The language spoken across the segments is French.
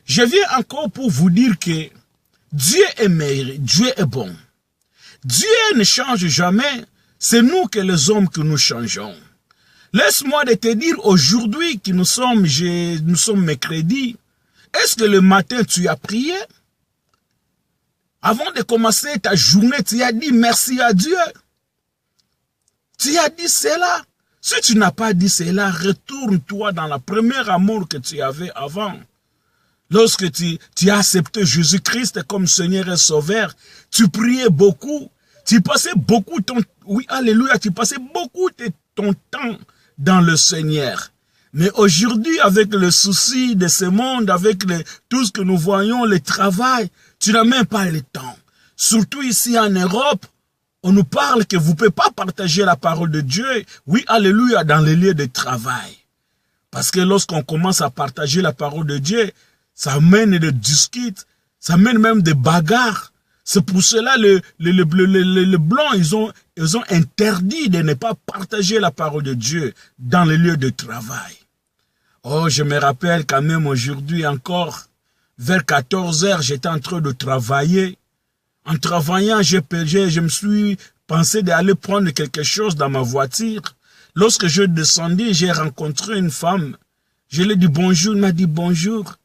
Je viens encore pour vous dire que Dieu est meilleur, Dieu est bon. Dieu ne change jamais, c'est nous que les hommes que nous changeons. Laisse-moi te dire aujourd'hui que nous sommes mercredi. Est-ce que le matin tu as prié? Avant de commencer ta journée, tu as dit merci à Dieu. Tu as dit cela. Si tu n'as pas dit cela, retourne-toi dans la première amour que tu avais avant. Lorsque tu as accepté Jésus-Christ comme Seigneur et Sauveur, tu priais beaucoup. Tu passais beaucoup ton temps dans le Seigneur. Mais aujourd'hui, avec le souci de ce monde, avec tout ce que nous voyons, le travail, tu n'as même pas le temps. Surtout ici en Europe, on nous parle que vous ne pouvez pas partager la parole de Dieu, oui, alléluia, dans les lieux de travail. Parce que lorsqu'on commence à partager la parole de Dieu, ça mène des disputes, ça mène même des bagarres. C'est pour cela les Blancs, ils ont interdit de ne pas partager la parole de Dieu dans les lieux de travail. Oh, je me rappelle quand même aujourd'hui encore, vers 14 heures, j'étais en train de travailler. En travaillant, je me suis pensé d'aller prendre quelque chose dans ma voiture. Lorsque je descendis, j'ai rencontré une femme. Je lui ai dit bonjour, elle m'a dit bonjour.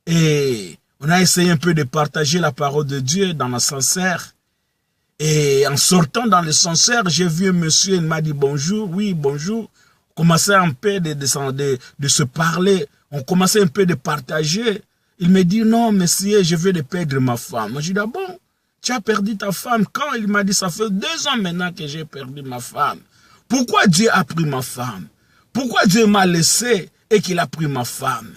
Et on a essayé un peu de partager la parole de Dieu dans l'ascenseur. Et en sortant dans l'ascenseur, j'ai vu un monsieur, il m'a dit bonjour, oui, bonjour. On commençait un peu de se parler, on commençait un peu de partager. Il me dit non, monsieur, je vais de perdre ma femme. Moi, je dis ah bon, tu as perdu ta femme quand? Il m'a dit ça fait 2 ans maintenant que j'ai perdu ma femme. Pourquoi Dieu a pris ma femme? Pourquoi Dieu m'a laissé et qu'il a pris ma femme?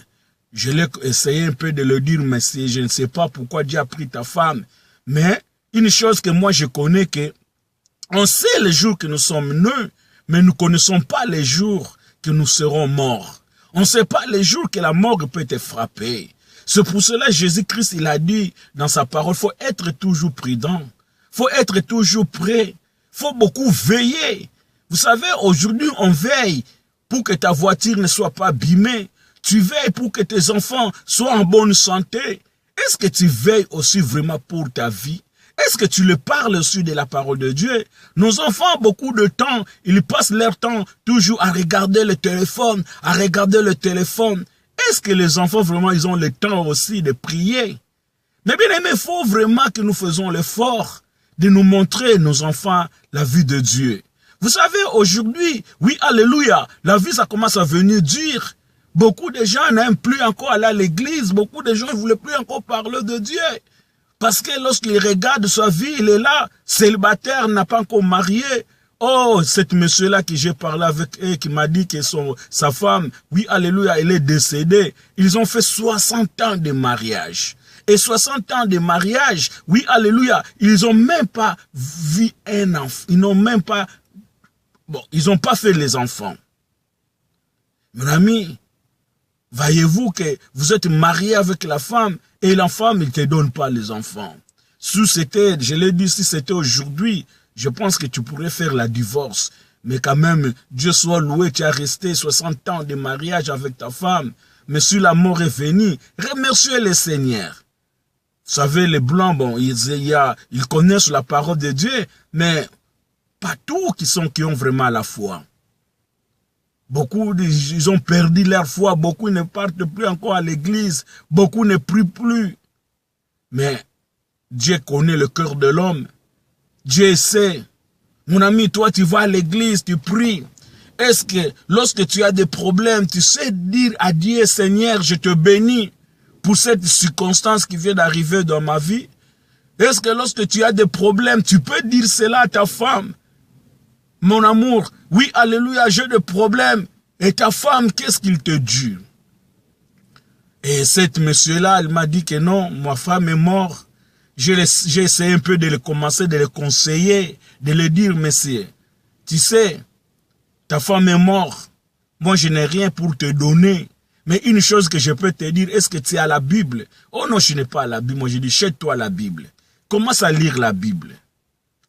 Je l'ai essayé un peu de le dire, mais je ne sais pas pourquoi Dieu a pris ta femme. Mais une chose que moi je connais, que on sait les jours que nous sommes nés, mais nous ne connaissons pas les jours que nous serons morts. On ne sait pas les jours que la mort peut te frapper. C'est pour cela que Jésus-Christ, il a dit dans sa parole, il faut être toujours prudent. Il faut être toujours prêt. Il faut beaucoup veiller. Vous savez, aujourd'hui, on veille pour que ta voiture ne soit pas abîmée. Tu veilles pour que tes enfants soient en bonne santé. Est-ce que tu veilles aussi vraiment pour ta vie? Est-ce que tu leur parles aussi de la parole de Dieu? Nos enfants, beaucoup de temps, ils passent leur temps toujours à regarder le téléphone, Est-ce que les enfants, vraiment, ils ont le temps aussi de prier? Mais bien aimé, il faut vraiment que nous faisons l'effort de nous montrer, nos enfants, la vie de Dieu. Vous savez, aujourd'hui, oui, alléluia, la vie, ça commence à venir dure. Beaucoup de gens n'aiment plus encore aller à l'église. Beaucoup de gens ne voulaient plus encore parler de Dieu. Parce que lorsqu'il regarde sa vie, il est là, célibataire, n'a pas encore marié. Oh, cet monsieur-là que j'ai parlé avec eux, qui m'a dit que sa femme, oui, alléluia, elle est décédée. Ils ont fait 60 ans de mariage. Et 60 ans de mariage, oui, alléluia, ils n'ont même pas vu un enfant. Ils n'ont même pas, ils n'ont pas fait les enfants. Mon ami, voyez-vous que vous êtes marié avec la femme et la femme, il ne te donne pas les enfants. Si c'était, je l'ai dit, si c'était aujourd'hui, je pense que tu pourrais faire la divorce. Mais quand même, Dieu soit loué, tu as resté 60 ans de mariage avec ta femme. Mais si la mort est venue, remerciez le Seigneur. Vous savez, les Blancs, ils connaissent la parole de Dieu, mais pas tous qui ont vraiment la foi. Beaucoup, ils ont perdu leur foi. Beaucoup ne partent plus encore à l'église. Beaucoup ne prient plus. Mais Dieu connaît le cœur de l'homme. Dieu sait. Mon ami, toi, tu vas à l'église, tu pries. Est-ce que lorsque tu as des problèmes, tu sais dire à Dieu, Seigneur, je te bénis pour cette circonstance qui vient d'arriver dans ma vie? Est-ce que lorsque tu as des problèmes, tu peux dire cela à ta femme? Mon amour, oui, alléluia, j'ai des problèmes. Et ta femme, qu'est-ce qu'il te dit? Et cet monsieur-là, il m'a dit que non, ma femme est morte. J'ai essayé un peu de le commencer, de le conseiller, de le dire, monsieur, tu sais, ta femme est morte. Moi, je n'ai rien pour te donner. Mais une chose que je peux te dire, est-ce que tu as la Bible? Oh non, je n'ai pas la Bible. Moi, je dis, chez toi la Bible. Commence à lire la Bible.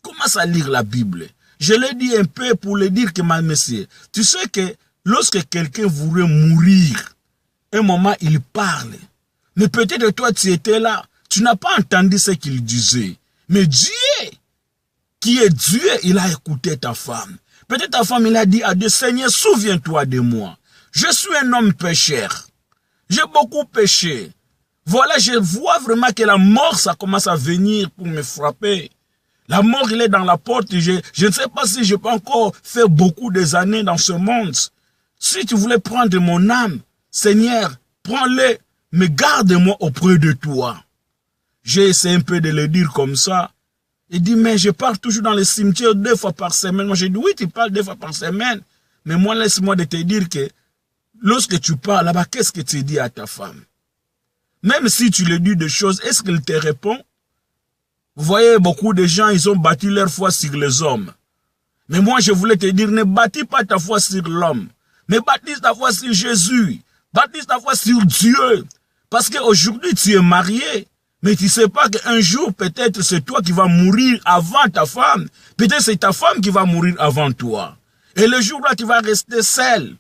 Commence à lire la Bible. Je l'ai dit un peu pour le dire que, ma monsieur, tu sais que lorsque quelqu'un voudrait mourir, un moment, il parle. Mais peut-être toi, tu étais là. Tu n'as pas entendu ce qu'il disait. Mais Dieu, qui est Dieu, il a écouté ta femme. Peut-être ta femme, il a dit à Dieu, Seigneur, souviens-toi de moi. Je suis un homme pécheur. J'ai beaucoup péché. Voilà, je vois vraiment que la mort, ça commence à venir pour me frapper. La mort, il est dans la porte. Je ne sais pas si je peux encore faire beaucoup des années dans ce monde. Si tu voulais prendre mon âme, Seigneur, prends-le, mais garde-moi auprès de toi. J'ai essayé un peu de le dire comme ça. Il dit, mais je pars toujours dans le cimetière 2 fois par semaine. Moi, j'ai dit, oui, tu parles 2 fois par semaine. Mais moi, laisse-moi de te dire que lorsque tu pars là-bas, qu'est-ce que tu dis à ta femme? Même si tu lui dis des choses, est-ce qu'il te répond? Vous voyez, beaucoup de gens, ils ont bâti leur foi sur les hommes. Mais moi, je voulais te dire, ne bâtis pas ta foi sur l'homme. Mais bâtis ta foi sur Jésus. Bâtis ta foi sur Dieu. Parce qu'aujourd'hui, tu es marié. Mais tu ne sais pas qu'un jour, peut-être, c'est toi qui vas mourir avant ta femme. Peut-être c'est ta femme qui va mourir avant toi. Et le jour-là, tu vas rester seul.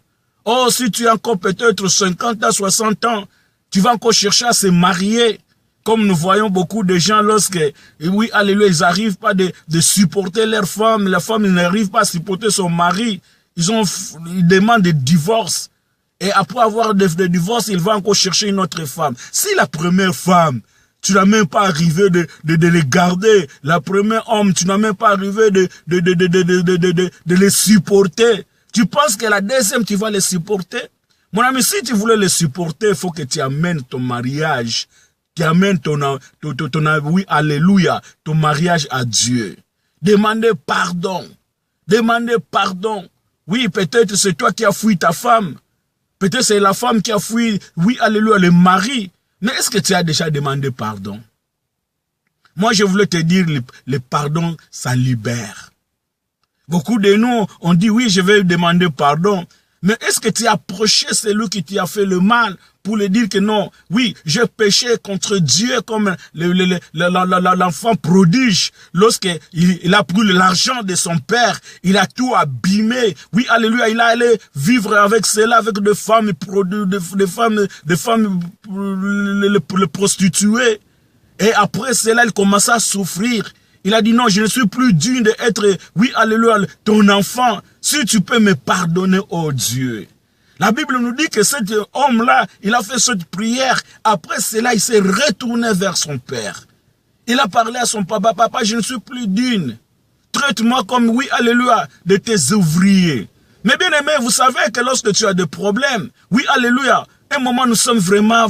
Oh, si tu as encore peut-être 50 ans, 60 ans, tu vas encore chercher à se marier. Comme nous voyons beaucoup de gens lorsque, oui, alléluia, ils n'arrivent pas de supporter leur femme. La femme n'arrive pas à supporter son mari. Ils demandent des divorces. Et après avoir des divorces, ils vont encore chercher une autre femme. Si la première femme, tu n'as même pas arrivé de les garder. La première homme, tu n'as même pas arrivé de les supporter. Tu penses que la deuxième, tu vas les supporter? Mon ami, si tu voulais les supporter, il faut que tu amènes ton mariage. Tu amènes oui, alléluia, ton mariage à Dieu. Demandez pardon. Demandez pardon. Oui, peut-être c'est toi qui as fui ta femme. Peut-être c'est la femme qui a fui, oui, alléluia, le mari. Mais est-ce que tu as déjà demandé pardon? Moi, je voulais te dire, le pardon, ça libère. Beaucoup de nous, on dit, oui, je vais demander pardon. Mais est-ce que tu as approché celui qui t'a fait le mal pour lui dire que non, oui, j'ai péché contre Dieu comme l'enfant prodige. Lorsqu'il a pris l'argent de son père, il a tout abîmé. Oui, alléluia, il a allé vivre avec cela, avec des femmes les prostituées. Et après cela, il commença à souffrir. Il a dit non, je ne suis plus digne d'être, oui, alléluia, ton enfant. Si tu peux me pardonner, oh Dieu. La Bible nous dit que cet homme-là, il a fait cette prière. Après cela, il s'est retourné vers son père. Il a parlé à son papa, papa, je ne suis plus digne. Traite-moi comme, oui, alléluia, de tes ouvriers. Mais bien aimé, vous savez que lorsque tu as des problèmes, oui, alléluia, un moment nous sommes vraiment,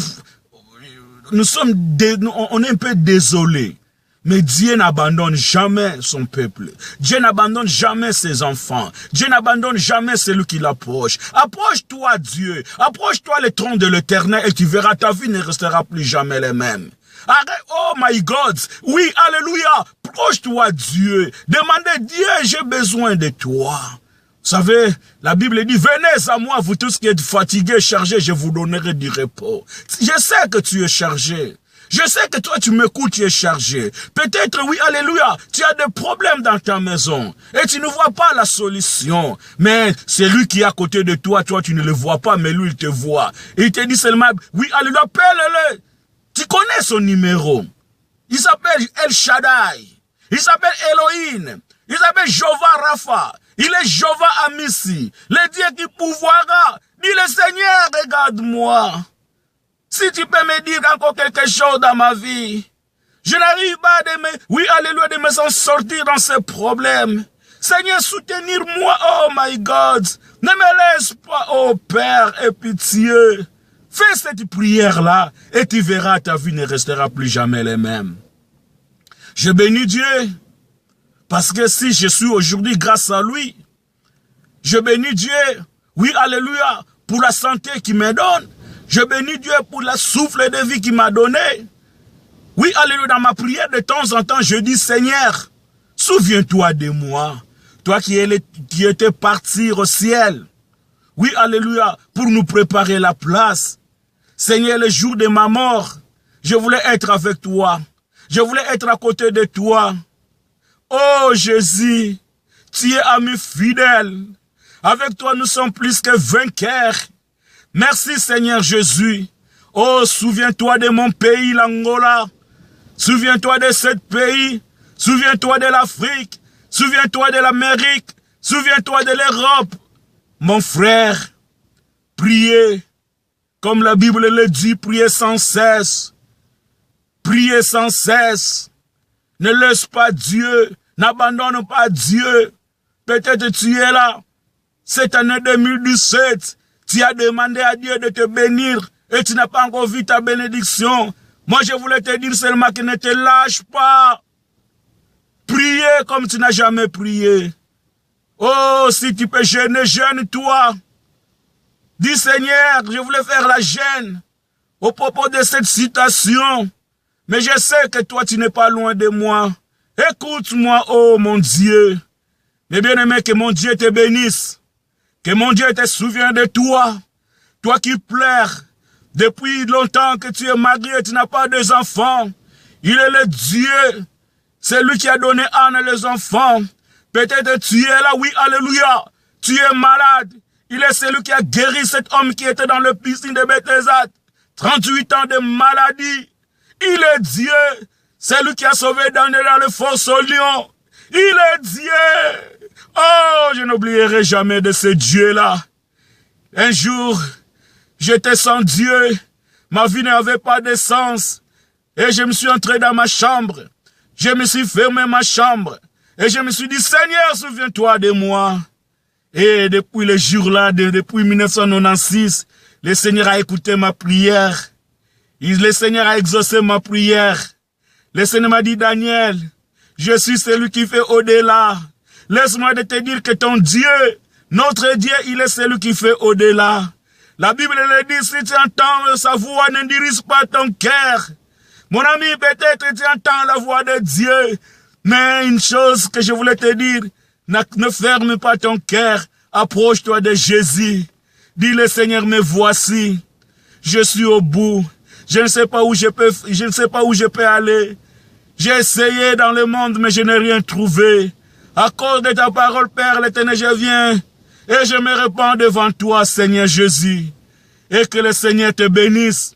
on est un peu désolés. Mais Dieu n'abandonne jamais son peuple. Dieu n'abandonne jamais ses enfants. Dieu n'abandonne jamais celui qui l'approche. Approche-toi Dieu. Approche-toi le trône de l'Éternel et tu verras, ta vie ne restera plus jamais la même. Arrête, oh my God. Oui, alléluia. Approche-toi Dieu. Demandez Dieu, j'ai besoin de toi. Vous savez, la Bible dit, venez à moi, vous tous qui êtes fatigués, chargés, je vous donnerai du repos. Je sais que tu es chargé. Je sais que toi, tu m'écoutes, tu es chargé. Peut-être, oui, alléluia, tu as des problèmes dans ta maison. Et tu ne vois pas la solution. Mais c'est lui qui est à côté de toi, toi, tu ne le vois pas, mais lui, il te voit. Et il te dit seulement, oui, alléluia, appelle-le. Tu connais son numéro. Il s'appelle El Shaddai. Il s'appelle Elohim. Il s'appelle Jéhovah Rapha. Il est Jéhovah Amissi. Le Dieu qui pourvoira. Dis le Seigneur, regarde-moi. Si tu peux me dire encore quelque chose dans ma vie, je n'arrive pas oui, alléluia, de me sortir dans ces problèmes. Seigneur, soutenir-moi, oh my God. Ne me laisse pas, oh Père, aie pitié. Fais cette prière-là et tu verras, ta vie ne restera plus jamais la même. Je bénis Dieu parce que si je suis aujourd'hui grâce à lui, je bénis Dieu, oui, alléluia, pour la santé qu'il me donne. Je bénis Dieu pour le souffle de vie qu'il m'a donné. Oui, alléluia, dans ma prière, de temps en temps, je dis, Seigneur, souviens-toi de moi. Toi qui étais parti au ciel. Oui, alléluia, pour nous préparer la place. Seigneur, le jour de ma mort, je voulais être avec toi. Je voulais être à côté de toi. Oh Jésus, tu es ami fidèle. Avec toi, nous sommes plus que vainqueurs. Merci Seigneur Jésus. Oh, souviens-toi de mon pays, l'Angola. Souviens-toi de ce pays. Souviens-toi de l'Afrique. Souviens-toi de l'Amérique. Souviens-toi de l'Europe. Mon frère, priez. Comme la Bible le dit, priez sans cesse. Priez sans cesse. Ne laisse pas Dieu. N'abandonne pas Dieu. Peut-être tu es là. Cette année 2017, tu as demandé à Dieu de te bénir et tu n'as pas encore vu ta bénédiction. Moi, je voulais te dire seulement que ne te lâche pas. Priez comme tu n'as jamais prié. Oh, si tu peux jeûner, jeûne-toi. Dis Seigneur, je voulais faire la jeûne au propos de cette citation. Mais je sais que toi, tu n'es pas loin de moi. Écoute-moi, oh mon Dieu. Mais bien aimé, que mon Dieu te bénisse. Que mon Dieu te souvienne de toi. Toi qui pleures. Depuis longtemps que tu es marié, tu n'as pas d'enfants. Il est le Dieu. C'est lui qui a donné Anne les enfants. Peut-être tu es là, oui, alléluia. Tu es malade. Il est celui qui a guéri cet homme qui était dans le piscine de Bethesda. 38 ans de maladie. Il est Dieu. C'est lui qui a sauvé Daniel dans le fosse au lion. Il est Dieu. Oh, je n'oublierai jamais de ce Dieu-là. Un jour, j'étais sans Dieu. Ma vie n'avait pas de sens. Et je me suis entré dans ma chambre. Je me suis fermé ma chambre. Et je me suis dit, Seigneur, souviens-toi de moi. Et depuis le jour-là, depuis 1996, le Seigneur a écouté ma prière. Le Seigneur a exaucé ma prière. Le Seigneur m'a dit, Daniel, je suis celui qui fait au-delà. Laisse-moi de te dire que ton Dieu, notre Dieu, il est celui qui fait au-delà. La Bible le dit, si tu entends sa voix, ne dirige pas ton cœur. Mon ami, peut-être tu entends la voix de Dieu. Mais une chose que je voulais te dire, ne ferme pas ton cœur. Approche-toi de Jésus. Dis-le, Seigneur, me voici. Je suis au bout. Je ne sais pas où je peux aller. J'ai essayé dans le monde, mais je n'ai rien trouvé. À cause de ta parole, Père l'Éternel, je viens et je me répands devant toi, Seigneur Jésus. Et que le Seigneur te bénisse.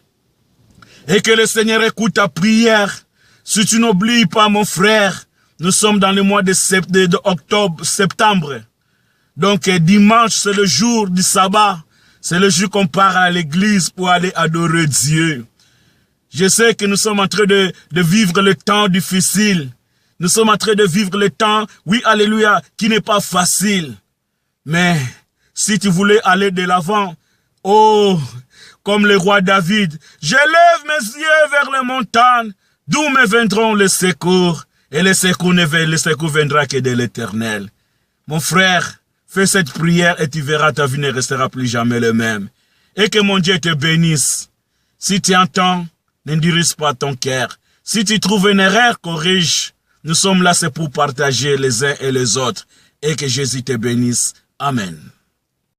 Et que le Seigneur écoute ta prière. Si tu n'oublies pas, mon frère, nous sommes dans le mois de septembre. Donc, dimanche, c'est le jour du sabbat. C'est le jour qu'on part à l'église pour aller adorer Dieu. Je sais que nous sommes en train de vivre le temps difficile. Nous sommes en train de vivre le temps, oui, alléluia, qui n'est pas facile. Mais, si tu voulais aller de l'avant, oh, comme le roi David, je lève mes yeux vers les montagnes, d'où me viendront les secours, et le secours viendra que de l'Éternel. Mon frère, fais cette prière et tu verras, ta vie ne restera plus jamais le même. Et que mon Dieu te bénisse. Si tu entends, ne dirige pas ton cœur. Si tu trouves une erreur, corrige. Nous sommes là, c'est pour partager les uns et les autres. Et que Jésus te bénisse. Amen.